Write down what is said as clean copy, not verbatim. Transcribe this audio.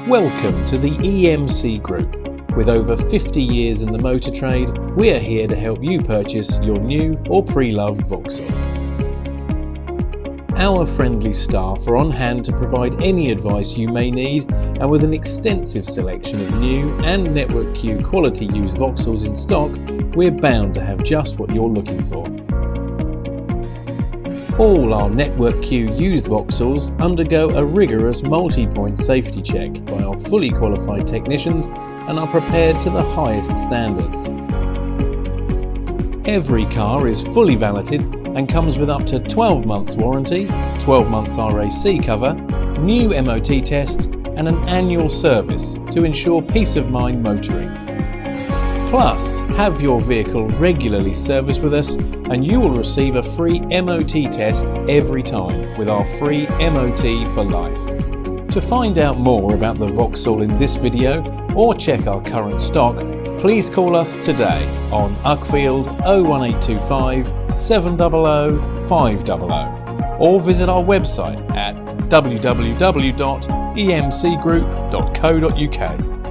Welcome to the EMC Group. With over 50 years in the motor trade, we are here to help you purchase your new or pre-loved Vauxhall. Our friendly staff are on hand to provide any advice you may need, and with an extensive selection of new and Network Q quality used Vauxhalls in stock, we're bound to have just what you're looking for. All our Network Q used Vauxhalls undergo a rigorous multi-point safety check by our fully qualified technicians and are prepared to the highest standards. Every car is fully valeted and comes with up to 12 months warranty, 12 months RAC cover, new MOT tests and an annual service to ensure peace of mind motoring. Plus, have your vehicle regularly serviced with us and you will receive a free MOT test every time with our free MOT for life. To find out more about the Vauxhall in this video or check our current stock, please call us today on Uckfield 01825 700 500 or visit our website at www.emcgroup.co.uk.